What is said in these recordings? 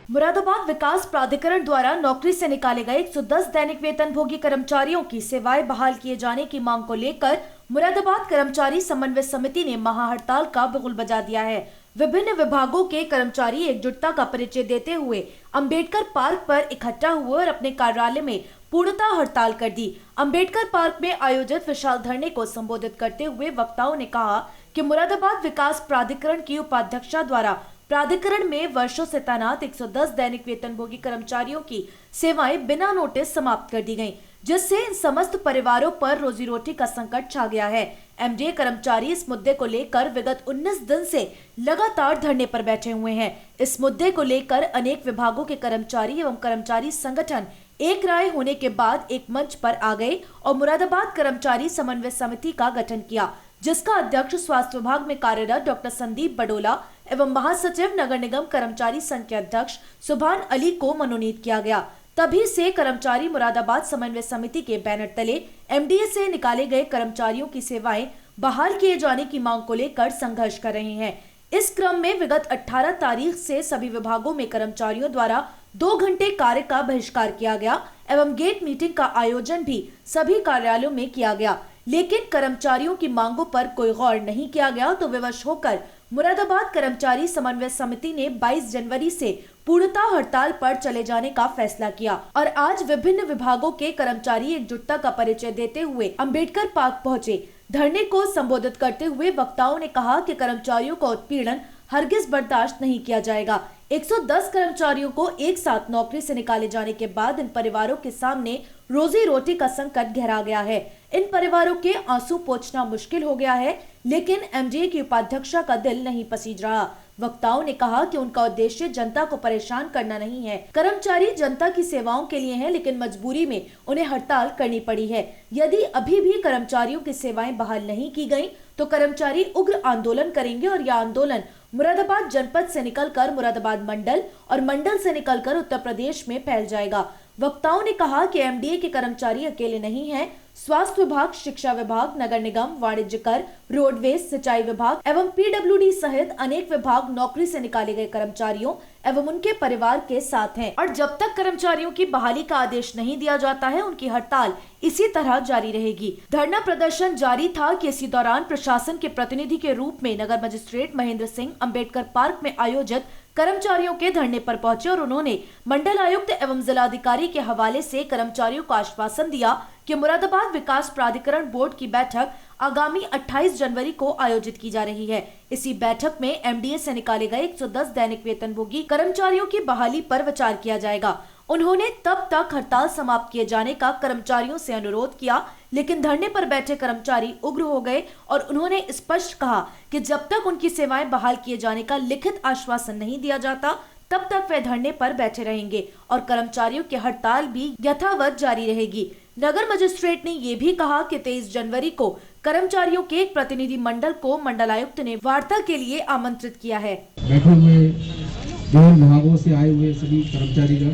मुरादाबाद विकास प्राधिकरण द्वारा नौकरी से निकाले गए 110 दैनिक वेतनभोगी कर्मचारियों की सेवाएं बहाल किए जाने की मांग को लेकर मुरादाबाद कर्मचारी समन्वय समिति ने महाहड़ताल का बिगुल बजा दिया है। विभिन्न विभागों के कर्मचारी एकजुटता का परिचय देते हुए अंबेडकर पार्क पर इकट्ठा हुए और अपने कार्यालय में पूर्णतः हड़ताल कर दी। अंबेडकर पार्क में आयोजित विशाल धरने को संबोधित करते हुए वक्ताओं ने कहा कि मुरादाबाद विकास प्राधिकरण की उपाध्यक्षा द्वारा प्राधिकरण में वर्षों से तैनात 110 दैनिक वेतनभोगी कर्मचारियों की सेवाएं बिना नोटिस समाप्त कर दी गयी, जिससे इन समस्त परिवारों पर रोजी रोटी का संकट छा गया है। एमडीए कर्मचारी इस मुद्दे को लेकर विगत 19 दिन से लगातार धरने पर बैठे हुए हैं। इस मुद्दे को लेकर अनेक विभागों के कर्मचारी एवं कर्मचारी संगठन एक राय होने के बाद एक मंच पर आ गए और मुरादाबाद कर्मचारी समन्वय समिति का गठन किया, जिसका अध्यक्ष स्वास्थ्य विभाग में कार्यरत डॉक्टर संदीप बडोला एवं महासचिव नगर निगम कर्मचारी संघ के अध्यक्ष सुभान अली को मनोनीत किया गया। तभी से कर्मचारी मुरादाबाद समन्वय समिति के बैनर तले एमडीए से निकाले गए कर्मचारियों की सेवाएं बहाल किए जाने की मांग को लेकर संघर्ष कर रहे हैं। इस क्रम में विगत 18 तारीख से सभी विभागों में कर्मचारियों द्वारा 2 घंटे कार्य का बहिष्कार किया गया एवं गेट मीटिंग का आयोजन भी सभी कार्यालयों में किया गया, लेकिन कर्मचारियों की मांगों पर कोई गौर नहीं किया गया। तो विवश होकर मुरादाबाद कर्मचारी समन्वय समिति ने 22 जनवरी से पूर्णतः हड़ताल पर चले जाने का फैसला किया और आज विभिन्न विभागों के कर्मचारी एकजुटता का परिचय देते हुए अंबेडकर पार्क पहुंचे। धरने को संबोधित करते हुए वक्ताओं ने कहा कि कर्मचारियों का उत्पीड़न हरगिज बर्दाश्त नहीं किया जाएगा। 110 कर्मचारियों को एक साथ नौकरी से निकाले जाने के बाद इन परिवारों के सामने रोजी रोटी का संकट गहरा गया है। इन परिवारों के आंसू पोंछना मुश्किल हो गया है, लेकिन एमडीए की उपाध्यक्षा का दिल नहीं पसीज रहा। वक्ताओं ने कहा कि उनका उद्देश्य जनता को परेशान करना नहीं है। कर्मचारी जनता की सेवाओं के लिए हैं, लेकिन मजबूरी में उन्हें हड़ताल करनी पड़ी है। यदि अभी भी कर्मचारियों की सेवाएं बहाल नहीं की गयी तो कर्मचारी उग्र आंदोलन करेंगे और यह आंदोलन मुरादाबाद जनपद से निकलकर मुरादाबाद मंडल और मंडल से निकलकर उत्तर प्रदेश में फैल जाएगा। वक्ताओं ने कहा कि एमडीए के कर्मचारी अकेले नहीं हैं। स्वास्थ्य विभाग, शिक्षा विभाग, नगर निगम, वाणिज्य कर, रोडवेज, सिंचाई विभाग एवं पीडब्ल्यूडी सहित अनेक विभाग नौकरी से निकाले गए कर्मचारियों एवं उनके परिवार के साथ हैं और जब तक कर्मचारियों की बहाली का आदेश नहीं दिया जाता है, उनकी हड़ताल इसी तरह जारी रहेगी। धरना प्रदर्शन जारी था कि इसी दौरान प्रशासन के प्रतिनिधि के रूप में नगर मजिस्ट्रेट महेंद्र सिंह अंबेडकर पार्क में आयोजित कर्मचारियों के धरने पर पहुंचे और उन्होंने मंडल आयुक्त एवं जिलाधिकारी के हवाले से कर्मचारियों को आश्वासन दिया कि मुरादाबाद विकास प्राधिकरण बोर्ड की बैठक आगामी 28 जनवरी को आयोजित की जा रही है। इसी बैठक में एमडीए से निकाले गए 110 दैनिक वेतनभोगी कर्मचारियों की बहाली पर विचार किया जाएगा। उन्होंने तब तक हड़ताल समाप्त किए जाने का कर्मचारियों से अनुरोध किया, लेकिन धरने पर बैठे कर्मचारी उग्र हो गए और उन्होंने स्पष्ट कहा कि जब तक उनकी सेवाएं बहाल किए जाने का लिखित आश्वासन नहीं दिया जाता, तब तक वे धरने पर बैठे रहेंगे और कर्मचारियों की हड़ताल भी यथावत जारी रहेगी। नगर मजिस्ट्रेट ने ये भी कहा कि 23 जनवरी को कर्मचारियों के एक प्रतिनिधि मंडल को मंडलायुक्त ने वार्ता के लिए आमंत्रित किया है। बैठे हुए विभिन्न विभागों से आए हुए सभी कर्मचारीगण,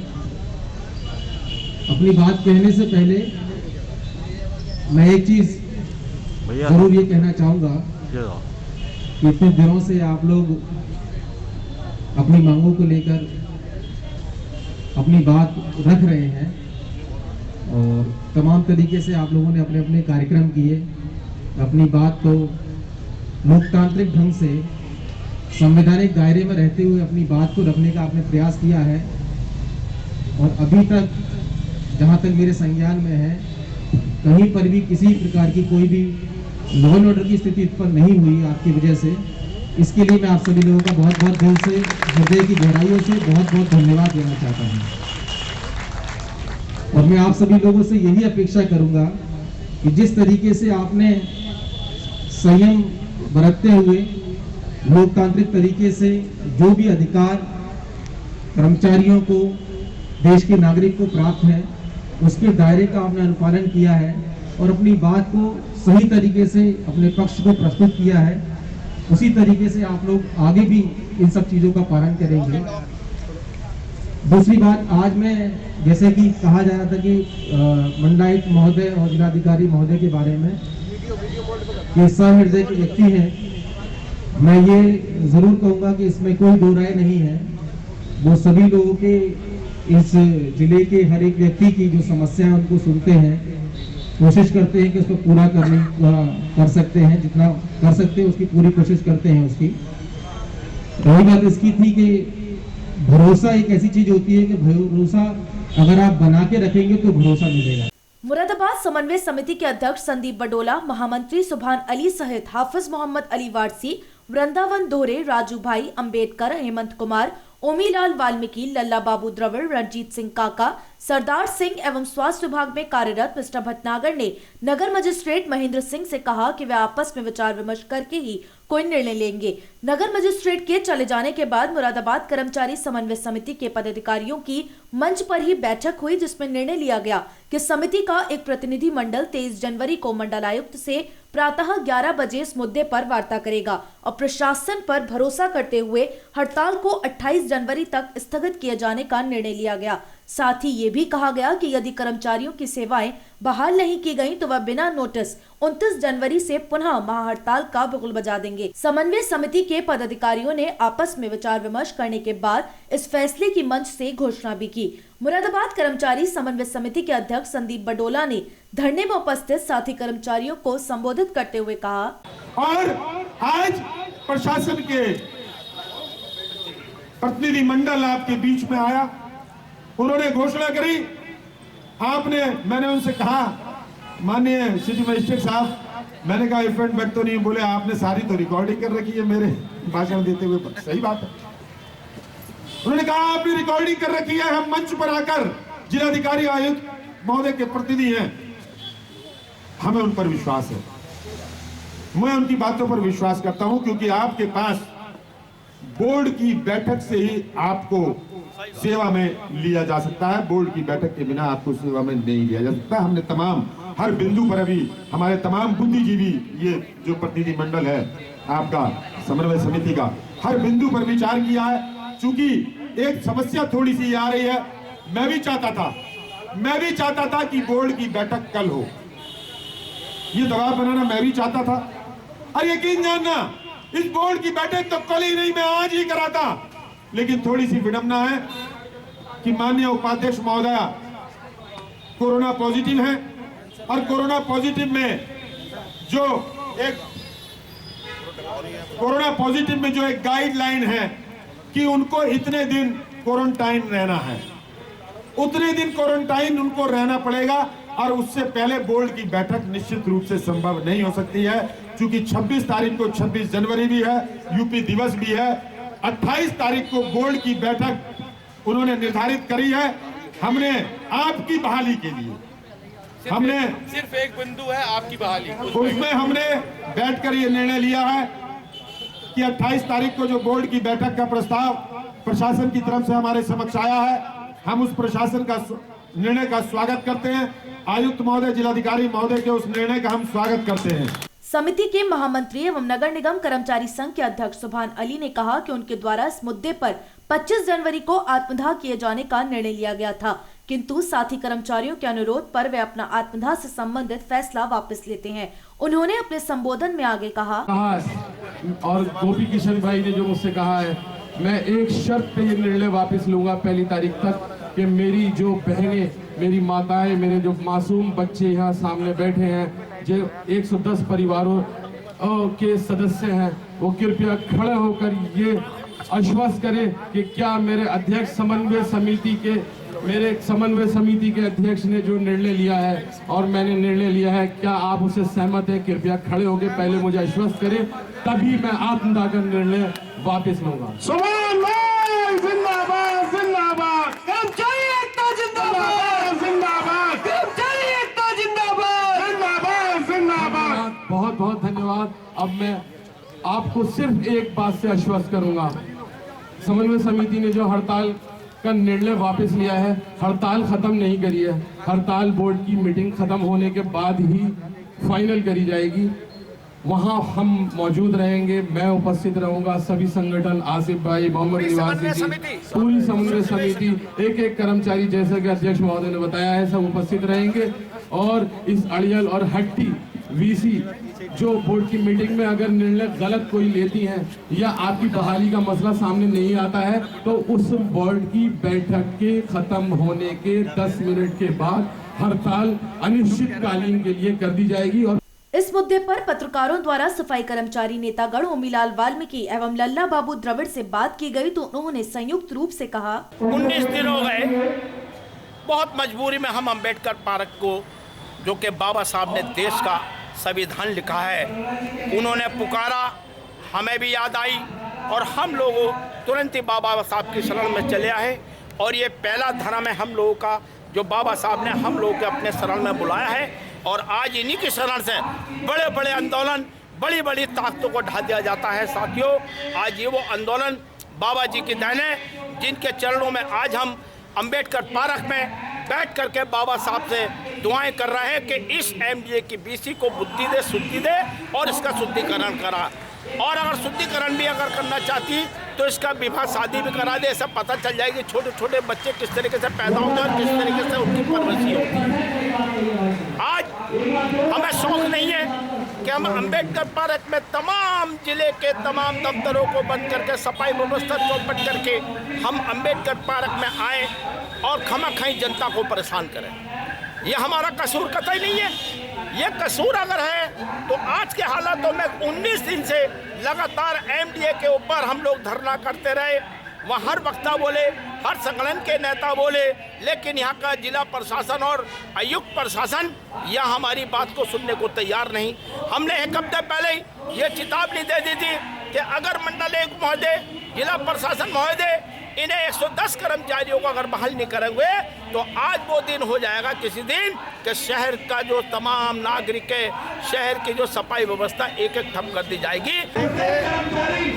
अपनी बात कहने से पहले मैं एक चीज जरूर ये कहना चाहूंगा कि इतने दिनों से आप लोग अपनी मांगों को लेकर अपनी बात रख रहे हैं और तमाम तरीके से आप लोगों ने अपने अपने कार्यक्रम किए, अपनी बात को लोकतांत्रिक ढंग से संवैधानिक दायरे में रहते हुए अपनी बात को रखने का आपने प्रयास किया है और अभी तक जहां तक मेरे संज्ञान में है, कहीं पर भी किसी प्रकार की कोई भी लॉ एंड ऑर्डर की स्थिति उत्पन्न नहीं हुई आपकी वजह से। इसके लिए मैं आप सभी लोगों का बहुत बहुत दिल से, हृदय की गहराइयों से बहुत बहुत धन्यवाद देना चाहता हूं और मैं आप सभी लोगों से यही अपेक्षा करूंगा कि जिस तरीके से आपने संयम बरतते हुए लोकतांत्रिक तरीके से जो भी अधिकार कर्मचारियों को, देश के नागरिक को प्राप्त है, उसके दायरे का आपने अनुपालन किया है और अपनी बात को सही तरीके से अपने पक्ष को प्रस्तुत किया है, उसी तरीके से आप लोग आगे भी इन सब चीज़ों का पालन करेंगे। दूसरी बात, आज मैं जैसे कि कहा जा रहा था कि मंडलायुक्त महोदय और जिलाधिकारी महोदय के बारे में, ये सहृदय के व्यक्ति हैं, मैं ये जरूर कहूँगा कि इसमें कोई दो राय नहीं है। वो सभी लोगों के इस जिले के हर एक व्यक्ति की जो समस्या है उनको सुनते हैं, कोशिश करते हैं कि उसको पूरा कर सकते हैं, जितना कर सकते हैं उसकी पूरी कोशिश करते हैं उसकी। रही बात इसकी थी कि भरोसा एक ऐसी चीज होती है कि भरोसा अगर आप बना के रखेंगे तो भरोसा मिलेगा। मुरादाबाद समन्वय समिति के अध्यक्ष संदीप बडोला, महामंत्री सुभान अली सहित हाफिज मोहम्मद अली वारसी, वृंदावन दोहरे, राजू भाई, अंबेडकर, हेमंत कुमार, ओमीलाल वाल्मीकि, लल्ला बाबू द्रविड़, रणजीत सिंह काका, सरदार सिंह एवं स्वास्थ्य विभाग में कार्यरत मिस्टर भटनागर ने नगर मजिस्ट्रेट महेंद्र सिंह से कहा कि वे आपस में विचार विमर्श करके ही कोई निर्णय लेंगे। नगर मजिस्ट्रेट के चले जाने के बाद मुरादाबाद कर्मचारी समन्वय समिति के पदाधिकारियों की मंच पर ही बैठक हुई, जिसमें निर्णय लिया गया कि समिति का एक प्रतिनिधि मंडल 23 जनवरी को मंडलायुक्त से प्रातः 11 बजे इस मुद्दे पर वार्ता करेगा और प्रशासन पर भरोसा करते हुए हड़ताल को 28 जनवरी तक स्थगित किए जाने का निर्णय लिया गया। साथ ही ये भी कहा गया कि यदि कर्मचारियों की सेवाएं बहाल नहीं की गई तो वह बिना नोटिस 29 जनवरी से पुनः महाहड़ताल का बिगुल बजा देंगे। समन्वय समिति के पदाधिकारियों ने आपस में विचार विमर्श करने के बाद इस फैसले की मंच से घोषणा भी की। मुरादाबाद कर्मचारी समन्वय समिति के अध्यक्ष संदीप बडोला ने धरने में उपस्थित साथी कर्मचारियों को संबोधित करते हुए कहा, और आज प्रशासन के प्रतिनिधि मंडल आपके बीच में आया, उन्होंने घोषणा करी। मैंने उनसे कहा, माननीय सिटी मजिस्ट्रेट साहब, मैंने कहा इफेक्ट बैक तो नहीं, बोले आपने सारी तो रिकॉर्डिंग कर रखी है मेरे भाषण देते हुए। सही बात है, उन्होंने कहा आपने रिकॉर्डिंग कर रखी है, हम मंच पर आकर जिलाधिकारी आयुक्त महोदय के प्रतिनिधि हैं, हमें उन पर विश्वास है, मैं उनकी बातों पर विश्वास करता हूं, क्योंकि आपके पास बोर्ड की बैठक से ही आपको सेवा में लिया जा सकता है, बोर्ड की बैठक के बिना आपको सेवा में नहीं लिया जा सकता। हमने तमाम हर बिंदु पर अभी हमारे तमाम बुद्धिजीवी, ये जो प्रतिनिधि मंडल है आपका समन्वय समिति का, हर बिंदु पर विचार किया है। चूंकि एक समस्या थोड़ी सी आ रही है, मैं भी चाहता था कि बोर्ड की बैठक कल हो, ये दबाव बनाना मैं भी चाहता था, और यकीन जानना इस बोर्ड की बैठक तो कल ही नहीं, मैं आज ही कराता। लेकिन थोड़ी सी विडंबना है कि माननीय उपाध्यक्ष महोदया कोरोना पॉजिटिव हैं, और कोरोना पॉजिटिव में जो एक गाइडलाइन है कि उनको इतने दिन क्वारंटाइन रहना है, उतने दिन क्वारंटाइन उनको रहना पड़ेगा, और उससे पहले बोर्ड की बैठक निश्चित रूप से संभव नहीं हो सकती है, क्योंकि 26 तारीख को 26 जनवरी भी है, यूपी दिवस भी है, 28 तारीख को बोर्ड की बैठक उन्होंने निर्धारित करी है। हमने आपकी बहाली के लिए सिर्फ एक बिंदु है आपकी बहाली, उसमें हमने बैठकर ये निर्णय लिया है कि 28 तारीख को जो बोर्ड की बैठक का प्रस्ताव प्रशासन की तरफ से हमारे समक्ष आया है, हम उस प्रशासन का निर्णय का स्वागत करते हैं। आयुक्त महोदय, जिलाधिकारी महोदय के उस निर्णय का हम स्वागत करते हैं। समिति के महामंत्री एवं नगर निगम कर्मचारी संघ के अध्यक्ष सुभान अली ने कहा कि उनके द्वारा इस मुद्दे पर 25 जनवरी को आत्मदाह किए जाने का निर्णय लिया गया था, किंतु साथी कर्मचारियों के अनुरोध पर वे अपना आत्मदाह से संबंधित फैसला वापस लेते हैं। उन्होंने अपने संबोधन में आगे कहा, और गोपी किशन भाई ने जो मुझसे कहा है, मैं एक शर्त पे ये निर्णय वापस लूंगा 1 तारीख तक, कि मेरी जो बहनें, मेरी माताएं, मेरे जो मासूम बच्चे यहाँ सामने बैठे हैं, जो 110 परिवारों के सदस्य हैं, वो कृपया खड़े होकर ये आश्वस्त करें कि क्या मेरे अध्यक्ष समन्वय समिति के अध्यक्ष ने जो निर्णय लिया है और मैंने निर्णय लिया है, क्या आप उसे सहमत हैं? कृपया खड़े होकर पहले मुझे आश्वस्त करें, तभी मैं आत्मदाह का निर्णय वापस लूंगा। बहुत बहुत धन्यवाद। अब मैं आपको सिर्फ एक बात से आश्वस्त करूंगा, समन्वय समिति ने जो हड़ताल का निर्णय वापस लिया है, हड़ताल खत्म नहीं करी है, हड़ताल बोर्ड की मीटिंग खत्म होने के बाद ही फाइनल करी जाएगी। वहां हम मौजूद रहेंगे, मैं उपस्थित रहूंगा, सभी संगठन, आसिफ भाई, मोहम्मद निवासी, पूरी समन्वय समिति, एक कर्मचारी जैसे कि अध्यक्ष महोदय ने बताया है, सब उपस्थित रहेंगे और इस अड़ियल और हट्टी वीसी जो बोर्ड की मीटिंग में अगर निर्णय गलत कोई लेती हैं या आपकी बहाली का मसला सामने नहीं आता है तो उस बोर्ड की बैठक के खत्म होने के 10 मिनट के बाद हड़ताल अनिश्चितकालीन के लिए कर दी जाएगी। और इस मुद्दे पर पत्रकारों द्वारा सफाई कर्मचारी नेतागण ओमीलाल वाल्मीकि एवं लल्ला बाबू द्रविड़ से बात की गई तो उन्होंने संयुक्त रूप से कहा, 19 दिन हो गए, बहुत मजबूरी में हम अंबेडकर पार्क को, जो कि बाबा साहब ने देश का संविधान लिखा है, उन्होंने पुकारा, हमें भी याद आई और हम लोगों तुरंत ही बाबा साहब की शरण में चले आए। और ये पहला धर्म है हम लोगों का जो बाबा साहब ने हम लोगों के अपने शरण में बुलाया है। और आज इन्हीं की शरण से बड़े बड़े आंदोलन, बड़ी बड़ी ताकतों को ढा दिया जाता है। साथियों, आज ये वो आंदोलन बाबा जी की देन है, जिनके चरणों में आज हम अंबेडकर पार्क में बैठ करके बाबा साहब से दुआएं कर रहे हैं कि इस एमडीए की बीसी को बुद्धि दे, शुद्धि दे और इसका शुद्धिकरण करा। और अगर शुद्धिकरण भी अगर करना चाहती तो इसका विवाह शादी भी करा दे। ऐसा पता चल जाएगी छोटे छोटे बच्चे किस तरीके से पैदा होते हैं और किस तरीके से उनकी परवरिश होती है। आज हमें शौक नहीं है कि हम अंबेडकर पार्क में तमाम जिले के तमाम दफ्तरों को बंद करके, सफाई व्यवस्था चौपट करके हम अंबेडकर पार्क में आए और खमाखई जनता को परेशान करें। यह हमारा कसूर कतई नहीं है। ये कसूर अगर है तो आज के हालातों में 19 दिन से लगातार एमडीए के ऊपर हम लोग धरना करते रहे। वहाँ हर वक्ता बोले, हर संगठन के नेता बोले, लेकिन यहाँ का जिला प्रशासन और आयुक्त प्रशासन यह हमारी बात को सुनने को तैयार नहीं। हमने एक हफ्ते पहले ही ये चेतावनी दे दी थी कि अगर मंडल आयुक्त महोदय, जिला प्रशासन महोदय इन्हें 110 कर्मचारियों को अगर बहाल नहीं करेंगे तो आज वो दिन हो जाएगा किसी दिन कि शहर का जो तमाम नागरिक है, शहर की जो सफाई व्यवस्था एक एक ठप कर दी जाएगी।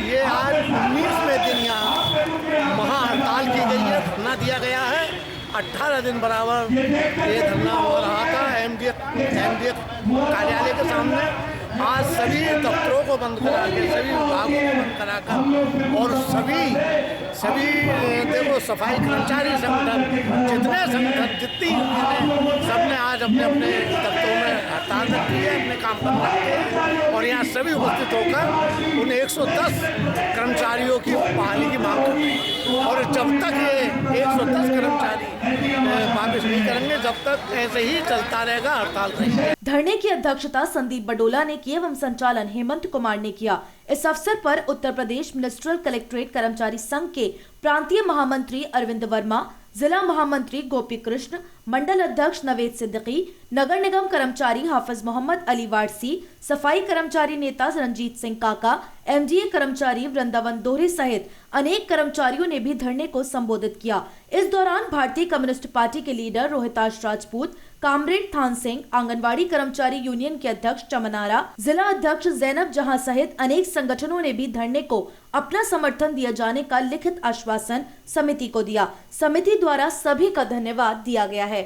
ये आज 19वें दिन यहाँ महा हड़ताल की गई है, धरना दिया गया है। 18 दिन बराबर ये धरना हो रहा था एमडीए कार्यालय के सामने। आज सभी दफ्तरों को बंद करा के, सभी विभागों को बंद कराकर और सभी देखो सफाई कर्मचारी संगठन, जितने संगठन, जितनी यूनियन, सबने आज अपने अपने दफ्तरों में हड़ताल रखी है, अपने काम बंद रखे हैं और यहाँ सभी उपस्थित होकर उन 110 कर्मचारियों की बहाली की मांग कर रहे हैं। और जब तक ये 110 कर्मचारी वापस नहीं करेंगे, जब तक ऐसे ही चलता रहेगा, हड़ताल रहेगी। धरने की अध्यक्षता संदीप बडोला ने की एवं संचालन हेमंत कुमार ने किया। इस अवसर पर उत्तर प्रदेश मिनिस्ट्रियल कलेक्ट्रेट कर्मचारी संघ के प्रांतीय महामंत्री अरविंद वर्मा, जिला महामंत्री गोपी कृष्ण, मंडल अध्यक्ष नवेद सिद्दीकी, नगर निगम कर्मचारी हाफिज मोहम्मद अली वारसी, सफाई कर्मचारी नेता रंजीत सिंह काका, एमडीए कर्मचारी वृंदावन दोहरे सहित अनेक कर्मचारियों ने भी धरने को संबोधित किया। इस दौरान भारतीय कम्युनिस्ट पार्टी के लीडर रोहिताश राजपूत, कामरेड थान सिंह, आंगनवाड़ी कर्मचारी यूनियन के अध्यक्ष चमनारा, जिला अध्यक्ष जैनब जहां सहित अनेक संगठनों ने भी धरने को अपना समर्थन दिए जाने का लिखित आश्वासन समिति को दिया। समिति द्वारा सभी का धन्यवाद दिया गया है।